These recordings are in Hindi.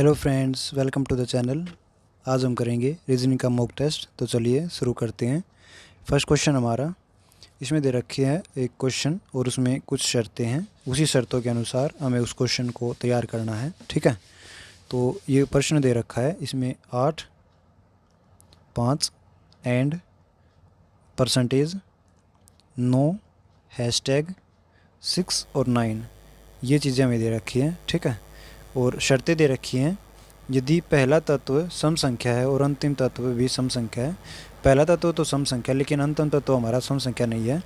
Hello friends, welcome to the channel. आज हम करेंगे रीजनिंग का मॉक टेस्ट। तो चलिए शुरू करते हैं। फर्स्ट क्वेश्चन हमारा, इसमें दे रखी है एक क्वेश्चन और उसमें कुछ शर्तें हैं। उसी शर्तों के अनुसार हमें उस क्वेश्चन को तैयार करना है। ठीक है, तो ये प्रश्न दे रखा है, इसमें 8, 5 एंड परसेंटेज, 9, हैशटैग, 6 और 9 ये चीज़ें हमें दे रखी हैं। ठीक है, और शर्तें दे रखी हैं। यदि पहला तत्व सम संख्या है और अंतिम तत्व भी सम संख्या है, पहला तत्व तो सम संख्या लेकिन अंतिम तत्व हमारा सम संख्या नहीं है,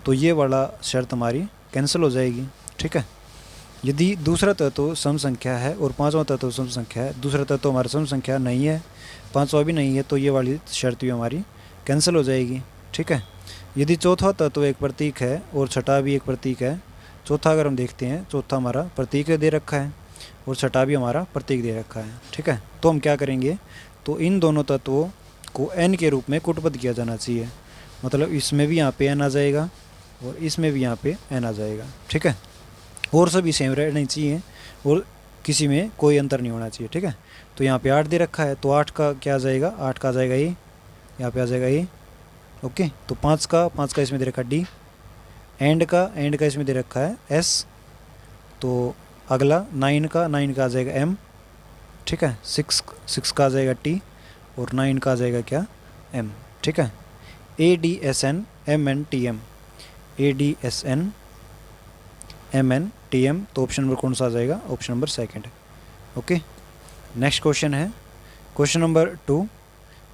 तो ये वाला शर्त हमारी कैंसिल हो जाएगी। ठीक है, यदि दूसरा तत्व सम संख्या है और पांचवा तत्व सम संख्या है, दूसरा तत्व हमारा सम संख्या नहीं है, पांचवा भी नहीं है, तो ये वाली शर्त भी हमारी कैंसिल हो जाएगी। ठीक है, यदि चौथा तत्व एक प्रतीक है और छठा भी एक प्रतीक है, चौथा अगर हम देखते हैं, चौथा हमारा प्रतीक दे रखा है और छठा भी हमारा प्रतीक दे रखा है। ठीक है, तो हम क्या करेंगे, तो इन दोनों तत्वों को n के रूप में कूटबद्ध किया जाना चाहिए। मतलब इसमें भी यहाँ पे n आ जाएगा और इसमें भी यहाँ पे n आ जाएगा। ठीक है, और सभी सेम रहनी चाहिए और किसी में कोई अंतर नहीं होना चाहिए। ठीक है, तो यहाँ पे 8 दे रखा है, तो 8 का क्या आ जाएगा, 8 का आ जाएगा ये, यहाँ पे आ जाएगा ये। ओके, तो 5 का इसमें दे रखा है D, एंड का इसमें दे रखा है S, तो अगला 9 का आ जाएगा M। ठीक है, 6 का आ जाएगा T और 9 का आ जाएगा क्या, M। ठीक है, ADSN MNTM, ADSN MNTM, तो ऑप्शन नंबर कौन सा आ जाएगा, option number second. Okay, next question है क्वेश्चन नंबर 2।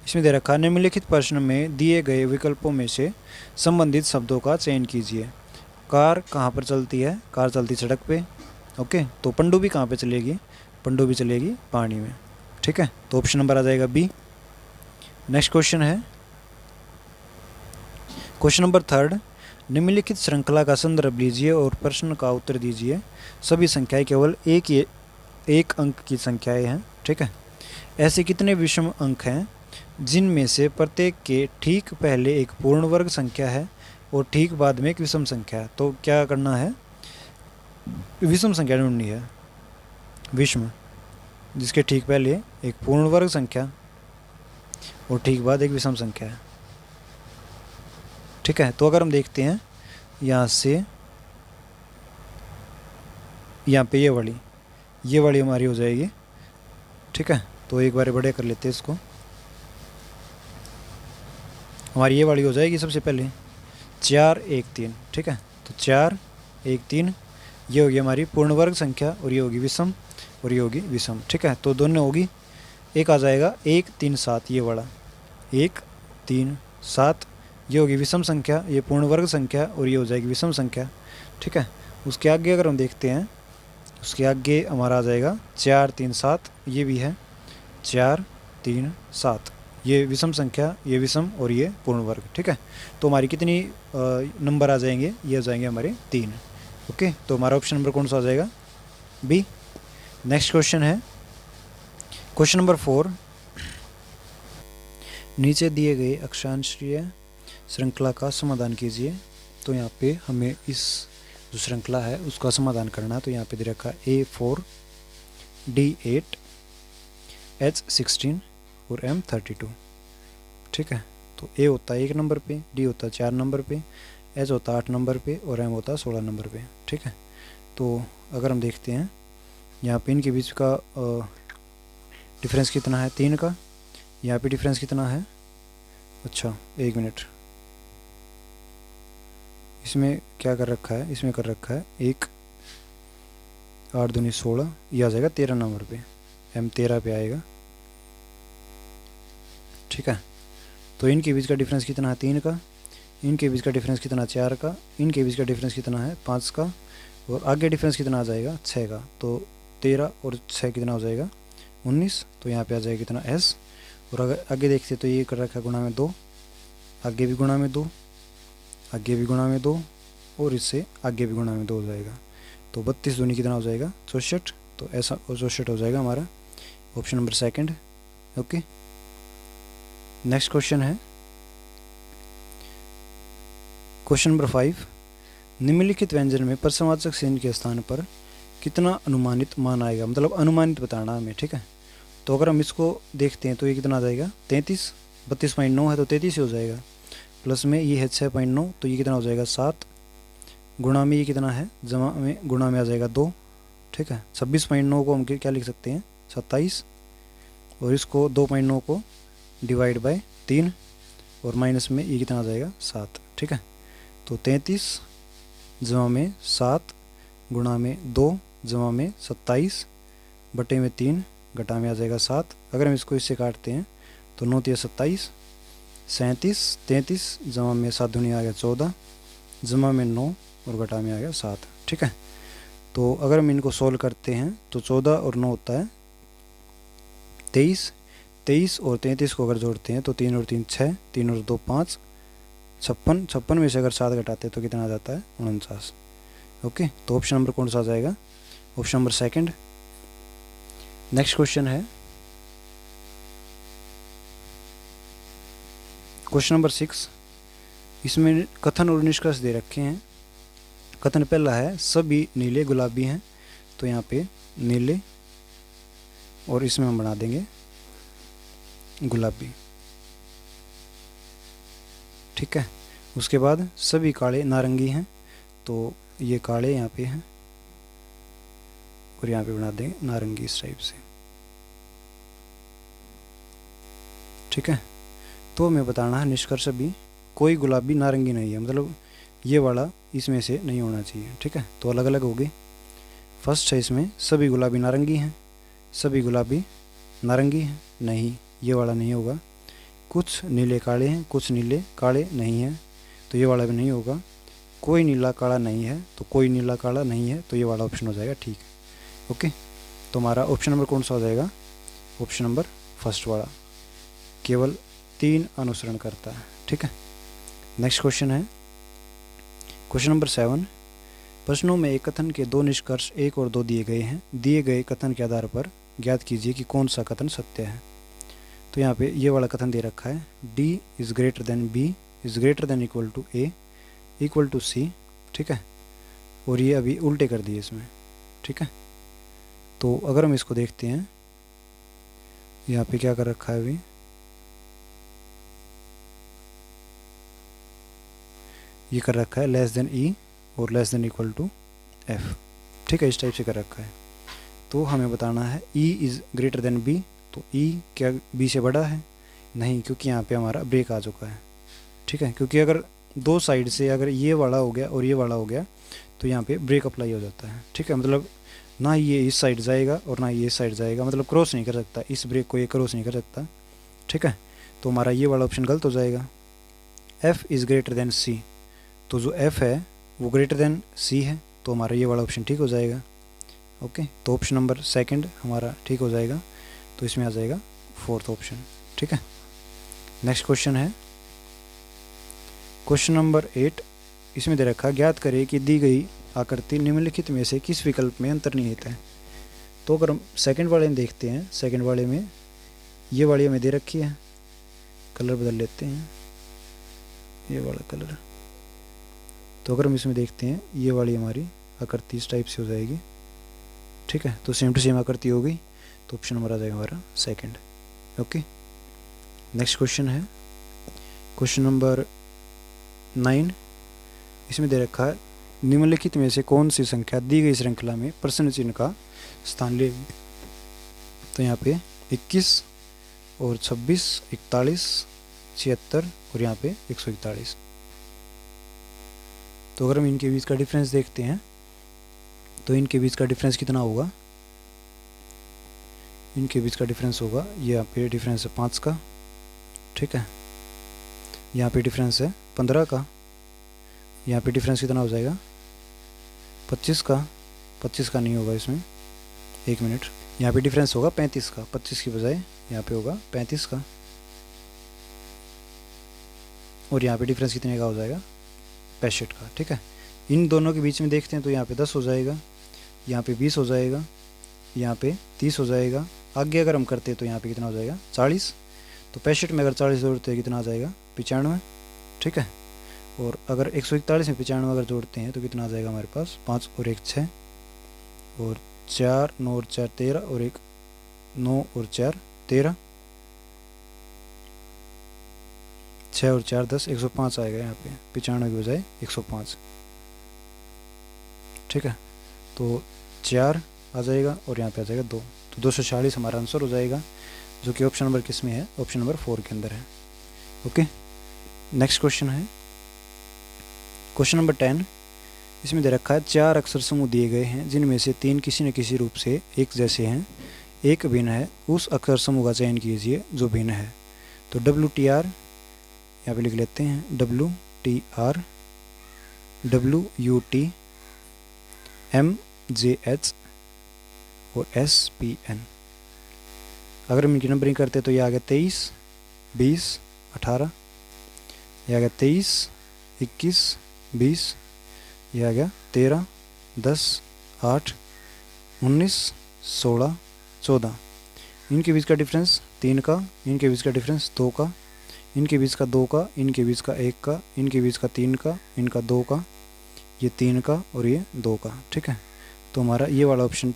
इसमें दे रखा, निम्नलिखित प्रश्न में दिए गए विकल्पों में से संबंधित शब्दों का चयन कीजिए। कार कहाँ पर चलती है, कार चलती सड़क पे। ओके, तो पनडुब्बी कहाँ पे चलेगी, पनडुब्बी चलेगी पानी में। ठीक है, तो ऑप्शन नंबर आ जाएगा बी। नेक्स्ट क्वेश्चन है क्वेश्चन नंबर 3। निम्नलिखित श्रृंखला का संदर्भ लीजिए और प्रश्न का उत्तर दीजिए। सभी संख्याएं केवल एक अंक की संख्याएं हैं। ठीक है, ऐसे कितने विषम अंक हैं जिनमें से प्रत्येक के ठीक पहले एक पूर्ण वर्ग संख्या है और ठीक बाद में एक विषम संख्या है। तो क्या करना है, विषम संख्या ढूंढनी है, विषम जिसके ठीक पहले एक पूर्ण वर्ग संख्या और ठीक बाद एक विषम संख्या है। ठीक है, तो अगर हम देखते हैं यहाँ से, यहाँ पे ये वाली हमारी हो जाएगी। ठीक है, तो एक बार बड़े कर लेते हैं इसको, हमारी ये वाली हो जाएगी सबसे पहले 4, 1, 3। ठीक है, तो 4, 1, 3 ये होगी हमारी पूर्ण वर्ग संख्या और ये होगी विषम और ये होगी विषम। ठीक है, तो दोनों होगी, एक आ जाएगा 1, 3, 7, ये वाला 1, 3, 7 ये होगी विषम संख्या, ये पूर्ण वर्ग संख्या और ये हो जाएगी विषम संख्या। ठीक है, उसके आगे अगर हम देखते हैं, उसके आगे हमारा आ जाएगा 4, 3, 7 ये भी है, 4, 3, 7 ये विषम संख्या, ये विषम और ये पूर्ण वर्ग। ठीक है, तो हमारी कितनी नंबर आ जाएंगे, ये आ जाएंगे हमारे 3। ओके, तो हमारा ऑप्शन नंबर कौन सा आ जाएगा, बी। नेक्स्ट क्वेश्चन है क्वेश्चन नंबर 4। नीचे दिए गए अक्षांशीय श्रृंखला का समाधान कीजिए। तो यहाँ पे हमें इस जो श्रृंखला है उसका समाधान करना है। तो यहाँ पे दे रखा A4, D8, H16 और M32। ठीक है, तो A होता है 1 नंबर पे, D होता है 4 नंबर पे, H होता है 8 नंबर पे और M होता है 16 नंबर पे। ठीक है, तो अगर हम देखते हैं यहाँ पे इनके बीच का डिफरेंस कितना है, 3 का। यहाँ पे डिफरेंस कितना है, अच्छा 1 मिनट, इसमें क्या कर रखा है, इसमें कर रखा है 1, 8 दूनी 16, यह आ जाएगा 13 नंबर पे, M 13 पे आएगा। ठीक है, तो इनके बीच का डिफरेंस कितना है, 3 का। इनके बीच का डिफरेंस कितना, 4 का। इनके बीच का डिफरेंस कितना है, 5 का। और आगे डिफरेंस कितना आ जाएगा, 6 का। तो 13 और 6 कितना हो जाएगा, 19। तो यहाँ पे आ जाएगा कितना, S। और अगर आगे देखते तो ये कर रखा है गुणा में 2, आगे भी गुणा में 2, आगे भी गुणा में 2 और इससे आगे भी गुणा में 2 हो जाएगा। तो 32 दूनी कितना हो जाएगा, 64। तो ऐसा 64 हो जाएगा हमारा option number second. Okay, next question है क्वेश्चन नंबर 5। निम्नलिखित व्यंजन में प्रश्नवाचक चिन्ह के स्थान पर कितना अनुमानित मान आएगा, मतलब अनुमानित बताना हमें, ठीक है। तो अगर हम इसको देखते हैं तो ये कितना आ जाएगा 33, 32.9 है तो 33 ही हो जाएगा। प्लस में ये है 6.9 तो ये कितना हो जाएगा 7, गुणा में ये कितना है जमा में गुणा में आ जाएगा 2, ठीक है। 26.9 को हम क्या लिख सकते हैं 27, और इसको 2.9 को डिवाइड बाय 3 और माइनस में ये कितना आ जाएगा 7, ठीक है। तो 33 जमा में 7 गुणा में 2 जमा में 27 बटे में 3 घटा में आ जाएगा 7। अगर हम इसको इससे काटते हैं तो 9 तिया 27, 37, 33 जमा में 7 दूनी आ गया 14, जमा में 9 और घटा में आ गया 7, ठीक है। तो अगर हम इनको सोल्व करते हैं तो 14 और 9 होता है 23, 23 और 33 को अगर जोड़ते हैं तो 3 और 3 6, 3 और 2 5, 56, 56 में से अगर 7 घटाते हैं तो कितना आ जाता है 49। ओके, तो ऑप्शन नंबर कौन सा आ जाएगा, option number second. Next question है क्वेश्चन नंबर 6। इसमें कथन और निष्कर्ष दे रखे हैं। कथन पहला है सभी नीले गुलाबी हैं, तो यहाँ पे नीले और इसमें हम बना देंगे गुलाबी, ठीक है। उसके बाद सभी काले नारंगी हैं, तो ये काले यहाँ पे हैं और यहाँ पे बना देंगे नारंगी इस टाइप से, ठीक है। तो हमें बताना है निष्कर्ष भी कोई गुलाबी नारंगी नहीं है, मतलब ये वाला इसमें से नहीं होना चाहिए, ठीक है। तो अलग अलग होगी। फर्स्ट है इसमें सभी गुलाबी नारंगी हैं, सभी गुलाबी नारंगी हैं, नहीं ये वाला नहीं होगा। कुछ नीले काले हैं, कुछ नीले काले नहीं हैं, तो ये वाला भी नहीं होगा। कोई नीला काला नहीं है, तो कोई नीला काला नहीं है, तो ये वाला ऑप्शन हो जाएगा, ठीक है। ओके, तो हमारा ऑप्शन नंबर कौन सा हो जाएगा, ऑप्शन नंबर फर्स्ट वाला, केवल 3 अनुसरण करता है, ठीक है। नेक्स्ट क्वेश्चन है क्वेश्चन नंबर 7। प्रश्नों में एक कथन के 2 निष्कर्ष 1 और 2 दिए गए हैं। दिए गए कथन के आधार पर ज्ञात कीजिए कि कौन सा कथन सत्य है। तो यहाँ पे ये वाला कथन दे रखा है D is greater than B is greater than equal to A equal to C, ठीक है। और ये अभी उल्टे कर दिए इसमें, ठीक है। तो अगर हम इसको देखते हैं यहाँ पे क्या कर रखा है अभी, ये कर रखा है लेस देन E और less than equal to F, ठीक है, इस टाइप से कर रखा है। तो हमें बताना है E is greater than B, तो E क्या B से बड़ा है, नहीं, क्योंकि यहाँ पे हमारा ब्रेक आ चुका है, ठीक है। क्योंकि अगर दो साइड से अगर ये वाला हो गया और ये वाला हो गया तो यहाँ पे ब्रेक अप्लाई हो जाता है, ठीक है। मतलब ना ये इस साइड जाएगा और ना ये इस साइड जाएगा, मतलब क्रॉस नहीं कर सकता, इस ब्रेक को ये क्रॉस नहीं कर सकता, ठीक है। तो हमारा ये वाला ऑप्शन गलत हो जाएगा। F is greater then C, तो जो F है वो ग्रेटर देन C है, तो हमारा ये वाला ऑप्शन ठीक हो जाएगा। ओके, तो ऑप्शन नंबर सेकंड हमारा ठीक हो जाएगा, तो इसमें आ जाएगा 4th ऑप्शन, ठीक है। नेक्स्ट क्वेश्चन है क्वेश्चन नंबर 8। इसमें दे रखा ज्ञात करें कि दी गई आकृति निम्नलिखित में से किस विकल्प में अंतर्निहित है। तो अगर हम सेकंड वाले में देखते हैं, सेकंड वाले में ये वाली हमें दे रखी है, कलर बदल लेते हैं, ये वाला कलर। तो अगर हम इसमें देखते हैं ये वाली हमारी आकृति इस टाइप से हो जाएगी, ठीक है। तो सेम टू सेम आकृति हो गई, तो ऑप्शन नंबर आ जाएगा हमारा सेकंड। ओके, नेक्स्ट क्वेश्चन है क्वेश्चन नंबर 9। इसमें दे रखा है निम्नलिखित में से कौन सी संख्या दी गई श्रृंखला में प्रश्न चिन्ह का स्थान लेगी। तो यहाँ पे 21 और 26, 41, 76 और यहाँ पे 141। तो अगर हम इनके बीच का डिफरेंस देखते हैं तो इनके बीच का डिफरेंस कितना होगा, इनके बीच का डिफरेंस होगा, यहाँ पे डिफरेंस है 5 का, ठीक है। यहाँ पे डिफरेंस है 15 का, यहाँ पे डिफरेंस कितना हो जाएगा 25 का, 25 का नहीं होगा इसमें, 1 मिनट, यहाँ पे डिफरेंस होगा 35 का, 25 की बजाय यहाँ पे होगा 35 का। और यहाँ पे डिफरेंस कितने का हो जाएगा 65 का, ठीक है। इन दोनों के बीच में देखते हैं तो यहाँ पे 10 हो जाएगा, यहाँ पे 20 हो जाएगा, यहाँ पे 30 हो जाएगा। आगे अगर हम करते हैं तो यहाँ पे कितना हो जाएगा 40। तो 65 में अगर 40 जोड़ते हैं कितना आ जाएगा 95, ठीक है। और अगर 141 में 95 अगर जोड़ते हैं तो कितना आ जाएगा हमारे पास 5 और 1 6, और 4, 9 और 4 13, और एक 9 और 4 13, 6 और 4 10, 105 आएगा यहाँ पे, 95 की बजाय 105। ठीक है, तो 4 आ जाएगा और यहाँ पे आ जाएगा 2, तो 240 हमारा आंसर हो जाएगा, जो कि ऑप्शन नंबर किस में है, ऑप्शन नंबर 4 के अंदर है। ओके, नेक्स्ट क्वेश्चन है क्वेश्चन नंबर 10। इसमें दे रखा है 4 अक्षर समूह दिए गए हैं जिनमें से 3 किसी न किसी रूप से एक जैसे हैं, एक भिन्न है, उस अक्षर समूह का चयन कीजिए जो भिन्न है। तो WTR यहाँ पे लिख लेते हैं, WTR, WUT, MJH और SPN। अगर हम इनकी नंबरिंग करते तो ये आ गया 23, 20, 18, ये आ गया 23, 21, 20, ये आ गया 13, 10, 8, 19, 16, 14। इनके बीच का डिफरेंस 3 का, इनके बीच का डिफरेंस 2 का, इनके बीच का 2 का, इनके बीच का 1 का, इनके बीच का 3 का, इनका 2 का, ये 3 का और ये 2 का। ठीक है, तो हमारा ये वाला ऑप्शन,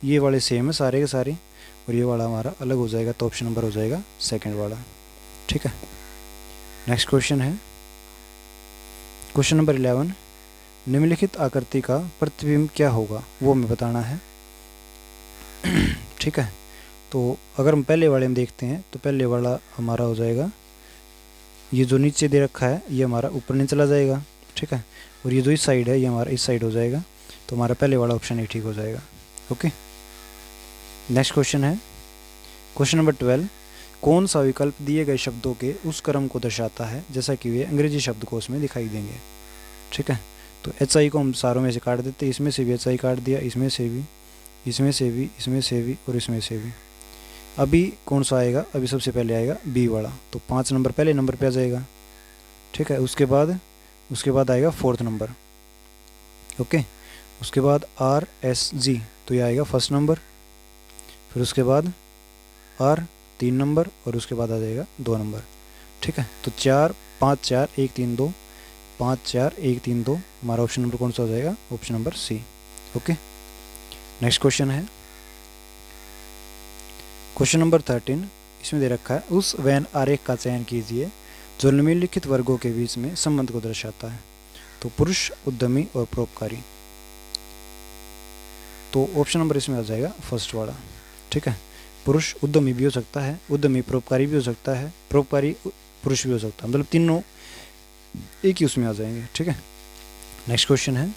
ये वाले सेम है सारे के सारे, और ये वाला हमारा अलग हो जाएगा, तो ऑप्शन नंबर हो जाएगा सेकंड वाला। ठीक है, नेक्स्ट क्वेश्चन है क्वेश्चन नंबर 11। निम्नलिखित आकृति का प्रतिबिंब क्या होगा वो हमें बताना है। ठीक है, तो अगर हम पहले वाले में देखते हैं तो पहले वाला हमारा हो जाएगा, ये जो नीचे दे रखा है ये हमारा ऊपर नहीं चला जाएगा। ठीक है, और ये जो इस साइड है ये हमारा इस साइड हो जाएगा, तो हमारा पहले वाला ऑप्शन ही ठीक हो जाएगा। ओके, नेक्स्ट क्वेश्चन है क्वेश्चन नंबर 12। कौन सा विकल्प दिए गए शब्दों के उस क्रम को दर्शाता है जैसा कि वे अंग्रेजी शब्दकोश में दिखाई देंगे। ठीक है, तो HI को हम सारों में से काट देते, इसमें से भी HI काट दिया, इसमें से भी, इसमें से भी, इसमें से भी और इसमें से भी। अभी कौन सा आएगा, अभी सबसे पहले आएगा बी वाला, तो 5 नंबर पहले नंबर पे आ जाएगा। ठीक है, उसके बाद आएगा 4th नंबर। ओके, उसके बाद RSG, तो ये आएगा 1st नंबर, फिर उसके बाद R 3 नंबर और उसके बाद आ जाएगा 2 नंबर। ठीक है, तो 4 5 4 1 3 2, 5 4 1 3 2, हमारा ऑप्शन नंबर कौन सा हो जाएगा, option number C। Okay, next question है क्वेश्चन नंबर 13। इसमें दे रखा है उस वेन आरेख का चयन कीजिए जो निम्नलिखित वर्गों के बीच में संबंध को दर्शाता है। तो पुरुष, उद्यमी और परोपकारी, तो ऑप्शन नंबर इसमें आ जाएगा फर्स्ट वाला। ठीक है, पुरुष उद्यमी भी हो सकता है, उद्यमी परोपकारी भी हो सकता है, परोपकारी पुरुष भी हो सकता है, मतलब तीनों एक ही उसमें आ जाएंगे। ठीक है, नेक्स्ट क्वेश्चन है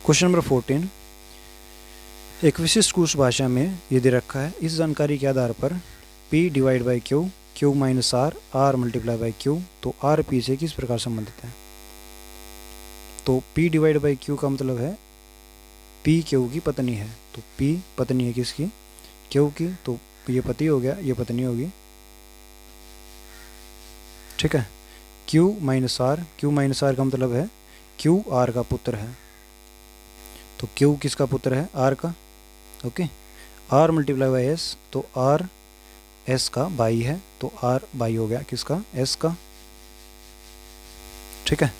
क्वेश्चन नंबर 14। एक विशिष्ट कुछ भाषा में ये दे रखा है, इस जानकारी के आधार पर P/Q, Q - R, R × Q, तो R P से किस प्रकार संबंधित है। तो P/Q का मतलब है P Q की पत्नी है, तो P पत्नी है किसकी, Q की, तो ये पति हो गया, ये पत्नी होगी। ठीक है, Q - R का मतलब है Q R का पुत्र है, तो Q किसका पुत्र है, R का। ओके, R × S, तो R S का भाई है, तो R भाई हो गया किसका, S का। ठीक है,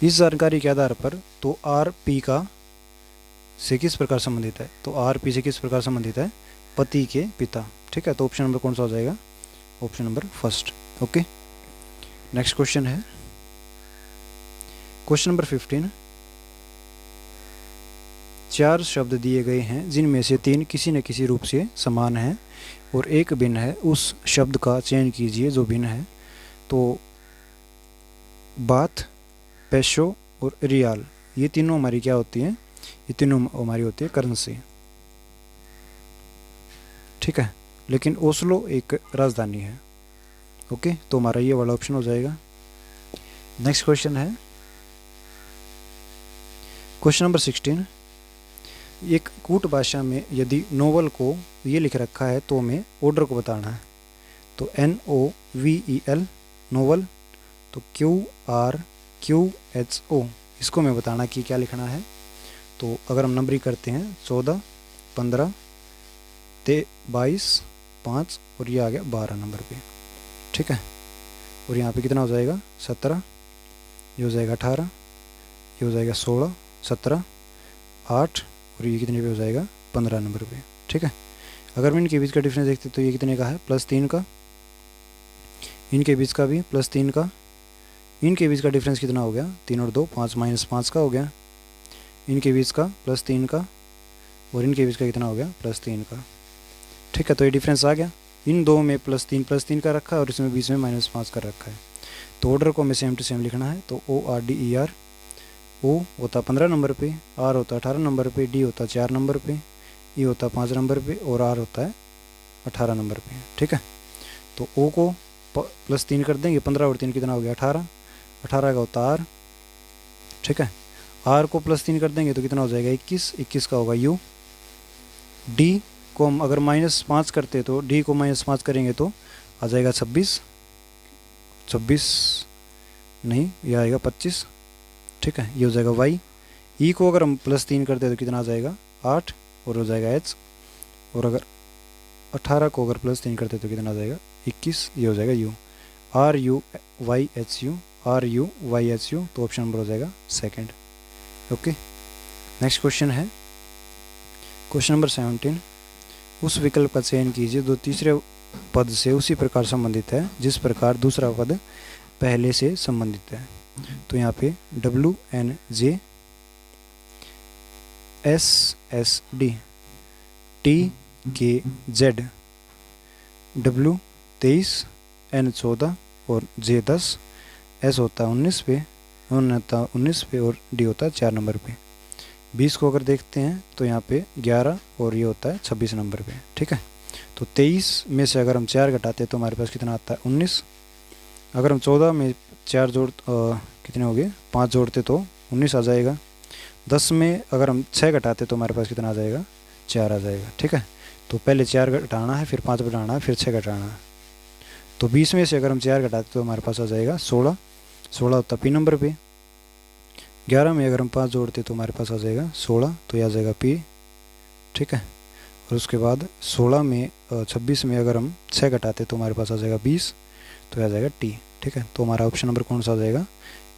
इस जानकारी के आधार पर तो R P का से किस प्रकार संबंधित है, तो R P से किस प्रकार संबंधित है, पति के पिता। ठीक है, तो ऑप्शन नंबर कौन सा हो जाएगा, option number first. Okay, next question है क्वेश्चन नंबर 15। 4 शब्द दिए गए हैं जिनमें से 3 किसी न किसी रूप से समान हैं और एक भिन्न है, उस शब्द का चयन कीजिए जो भिन्न है। तो बात, पेशो और रियाल, ये तीनों हमारी क्या होती हैं, ये तीनों हमारी होती है करेंसी। ठीक है, लेकिन ओस्लो एक राजधानी है। ओके, तो हमारा ये वाला ऑप्शन हो जाएगा। नेक्स्ट क्वेश्चन है क्वेश्चन नंबर 16। एक कूट भाषा में यदि नोवेल को ये लिख रखा है तो हमें ऑर्डर को बताना है। तो NOVEL नोवेल, तो QRQHO, इसको हमें बताना कि क्या लिखना है। तो अगर हम नंबरिंग करते हैं 14 15 22 5 और ये आ गया 12 नंबर पे। ठीक है, और यहाँ पे कितना हो जाएगा 17, ये हो जाएगा 18, ये हो जाएगा 16 17 8 और ये कितने पे हो जाएगा 15 नंबर पे। ठीक है, अगर हम इनके बीच का डिफरेंस देखते तो ये कितने का है +3 का, इनके बीच का भी +3 का, इनके बीच का डिफरेंस कितना हो गया 3 और 2 5 -5 का हो गया, इनके बीच का +3 का और इनके बीच का कितना हो गया +3 का। ठीक है, तो ये डिफरेंस आ गया, इन दो में +3 का रखा है और इसमें बीच में -5 का रखा है। तो ऑर्डर को हमें सेम टू सेम लिखना है। तो ORDER, O होता 15 नंबर पे, R होता 18 नंबर पे, D होता 4 नंबर पे, E होता 5 नंबर पे और R होता है 18 नंबर पे। ठीक है, तो O को +3 कर देंगे, 15 और 3 कितना हो गया 18, 18 का होता R। ठीक है, R को +3 कर देंगे तो कितना हो जाएगा 21, 21 का होगा U। D को हम अगर -5 करते तो D को -5 करेंगे तो आ जाएगा 26, 26 नहीं ये आएगा 25। ठीक है, ये हो जाएगा Y। E को अगर हम +3 करते तो कितना आ जाएगा 8 और हो जाएगा H। और अगर 18 को अगर +3 करते तो कितना आ जाएगा 21, ये हो जाएगा U। RUYHU, RUYHU, तो ऑप्शन नंबर हो जाएगा सेकंड। ओके, नेक्स्ट क्वेश्चन है क्वेश्चन नंबर 17। उस विकल्प का चयन कीजिए जो तीसरे पद से उसी प्रकार संबंधित है जिस प्रकार दूसरा पद पहले से संबंधित है। तो यहाँ पे WNJ SSD TKZ W 23 N 14 और J 10, S होता है 19 पे, N होता 19 पे और D होता है 4 नंबर पे। 20 को अगर देखते हैं तो यहाँ पे 11 और ये होता है 26 नंबर पे। ठीक है, तो 23 में से अगर हम 4 घटाते तो हमारे पास कितना आता है 19। अगर हम 14 में 4 कितने हो गए 5 जोड़ते तो 19 आ जाएगा। 10 में अगर हम 6 घटाते तो हमारे पास कितना आ जाएगा 4 आ जाएगा। ठीक है, तो पहले 4 घटाना है, फिर 5 घटाना है, फिर 6 घटाना है। तो 20 में से अगर हम 4 घटाते तो हमारे पास आ जाएगा 16, 16 होता P नंबर पे। 11 में अगर हम 5 जोड़ते तो हमारे पास आ जाएगा 16, तो यह आ जाएगा P। ठीक है, और उसके बाद 16 में 26 में अगर हम 6 घटाते तो हमारे पास आ जाएगा 20, तो यह आ जाएगा T। ठीक है, तो हमारा ऑप्शन नंबर कौन सा आ जाएगा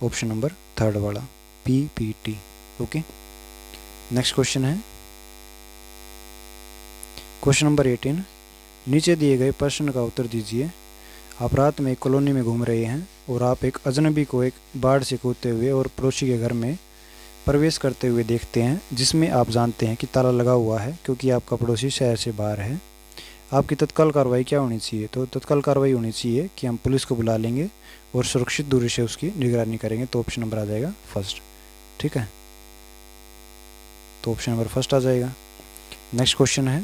ऑप्शन नंबर 3 वाला PPT। ओके, नेक्स्ट क्वेश्चन है क्वेश्चन नंबर 18। नीचे दिए गए प्रश्न का उत्तर दीजिए। आप रात में एक कॉलोनी में घूम रहे हैं और आप एक अजनबी को एक बाढ़ से कूदते हुए और पड़ोसी के घर में प्रवेश करते हुए देखते हैं जिसमें आप जानते हैं कि ताला लगा हुआ है क्योंकि आपका पड़ोसी शहर से बाहर है। आपकी तत्काल कार्रवाई क्या होनी चाहिए? तो तत्काल कार्रवाई होनी चाहिए कि हम पुलिस को बुला लेंगे और सुरक्षित दूरी से उसकी निगरानी करेंगे। तो ऑप्शन नंबर आ जाएगा फर्स्ट। ठीक है, तो ऑप्शन नंबर फर्स्ट आ जाएगा। नेक्स्ट क्वेश्चन है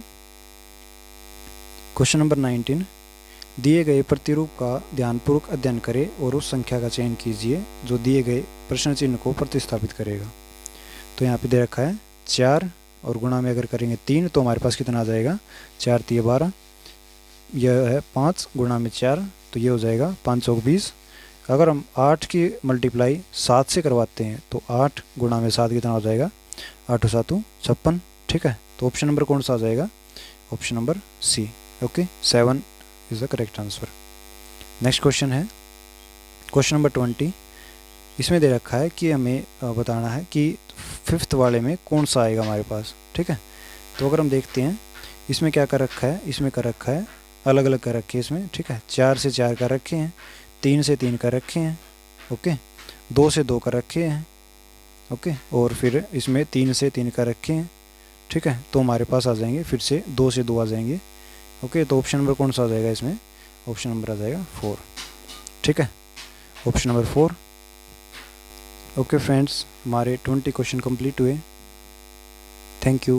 क्वेश्चन नंबर 19। दिए गए प्रतिरूप का ध्यानपूर्वक अध्ययन करें और उस संख्या का चयन कीजिए जो दिए गए प्रश्न चिन्ह को प्रतिस्थापित करेगा। तो यहाँ पे दे रखा है 4 और गुणा में अगर करेंगे 3 तो हमारे पास कितना आ जाएगा 4 3 12। यह है 5 गुणा में 4 तो ये हो जाएगा 5 चौक 20। अगर हम 8 की मल्टीप्लाई 7 से करवाते हैं तो 8 गुणा में 7 कितना हो जाएगा 8 7 56। ठीक है, तो ऑप्शन नंबर कौन सा आ जाएगा option number C. Okay, 7 is the correct answer. Next question है क्वेश्चन नंबर 20। इसमें दे रखा है कि हमें बताना है कि 5th वाले में कौन सा आएगा हमारे पास। ठीक है, तो अगर हम देखते हैं इसमें क्या कर रखा है, इसमें कर रखा है अलग अलग कर रखे हैं इसमें। ठीक है, 4 से 4 कर रखे हैं, 3 से 3 कर रखे हैं, ओके, 2 से 2 कर रखे हैं, ओके, और फिर इसमें 3 से 3 कर रखे हैं। ठीक है, तो हमारे पास आ जाएंगे फिर से 2 से 2 आ जाएंगे। ओके, तो ऑप्शन नंबर कौन सा आ जाएगा इसमें ऑप्शन नंबर आ जाएगा 4। ठीक है, ऑप्शन नंबर 4। ओके फ्रेंड्स, हमारे 20 क्वेश्चन कंप्लीट हुए। Thank you.